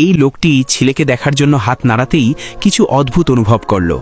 এই লোকটি ছেলেকে দেখার জন্য হাত নাড়াতেই কিছু অদ্ভুত অনুভব করল।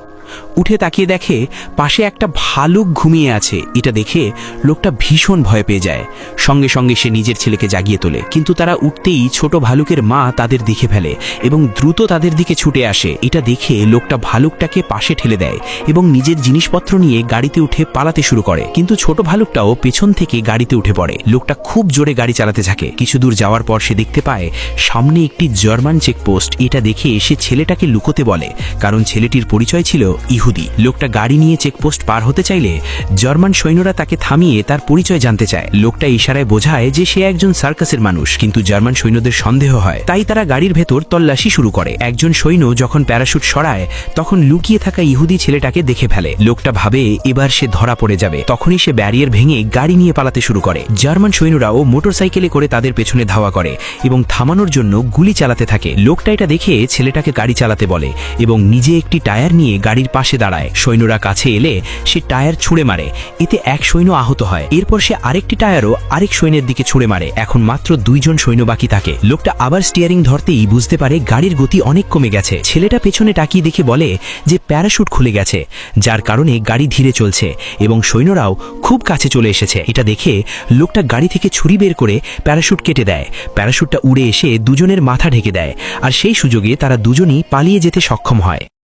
উঠে তাকিয়ে দেখে পাশে একটা ভালুক ঘুমিয়ে আছে। এটা দেখে লোকটা ভীষণ ভয় পেয়ে যায়। সঙ্গে সঙ্গে সে নিজের ছেলেকে জাগিয়ে তোলে, কিন্তু তারা উঠতেই ছোট ভালুকের মা তাদের দেখে ফেলে এবং দ্রুত তাদের দিকে ছুটে আসে। এটা দেখে লোকটা ভালুকটাকে পাশে ঠেলে দেয় এবং নিজের জিনিসপত্র নিয়ে গাড়িতে উঠে পালাতে শুরু করে, কিন্তু ছোট ভালুকটাও পেছন থেকে গাড়িতে উঠে পড়ে। লোকটা খুব জোরে গাড়ি চালাতে থাকে। কিছু দূর যাওয়ার পর সে দেখতে পায় সামনে একটি জার্মান চেকপোস্ট। এটা দেখে সে ছেলেটাকে লুকোতে বলে, কারণ ছেলেটির পরিচয় ছিল ইহুদি। লোকটা গাড়ি নিয়ে চেকপোস্ট পার হতে চাইলে জার্মান সৈন্যরা তাকে থামিয়ে তার পরিচয় জানতে চায়। লোকটা ইশারায় বোঝায় যে সে একজন সার্কাসের মানুষ, কিন্তু জার্মান সৈন্যদের সন্দেহ হয়, তাই তারা গাড়ির ভেতর তল্লাশি শুরু করে। একজন সৈন্য যখন প্যারাশুট সরায় তখন লুকিয়ে থাকা ইহুদি ছেলেটাকে দেখে ফেলে। লোকটা ভাবে এবার সে ধরা পড়ে যাবে। তখনই সে ব্যারিয়ার ভেঙে গাড়ি নিয়ে পালাতে শুরু করে। জার্মান সৈন্যরাও মোটরসাইকেলে করে তাদের পেছনে ধাওয়া করে এবং থামানোর জন্য গুলি চালাতে থাকে। লোকটা এটা দেখে ছেলেটাকে গাড়ি চালাতে বলে এবং নিজে একটি টায়ার নিয়ে গাড়ির পাশে দাঁড়ায়। সৈন্যরা কাছে এলে সে টায়ার ছুঁড়ে মারে। এতে এক সৈন্য আহত হয়। এরপর সে আরেকটি টায়ারও আরেক সৈন্যের দিকে ছুঁড়ে মারে। এখন মাত্র 2 জন সৈন্য বাকি থাকে। লোকটা আবার স্টিয়ারিং ধরতেই বুঝতে পারে গাড়ির গতি অনেক কমে গেছে। ছেলেটা পেছনে তাকিয়ে দেখে বলে যে প্যারাশুট খুলে গেছে, যার কারণে গাড়ি ধীরে চলছে এবং সৈন্যরাও খুব কাছে চলে এসেছে। এটা দেখে লোকটা গাড়ি থেকে ছুরি বের করে প্যারাশুট কেটে দেয়। প্যারাশুটটা উড়ে এসে দুজনের মাথা ঢেকে দেয়, আর সেই সুযোগে তারা দুজনই পালিয়ে যেতে সক্ষম হয়।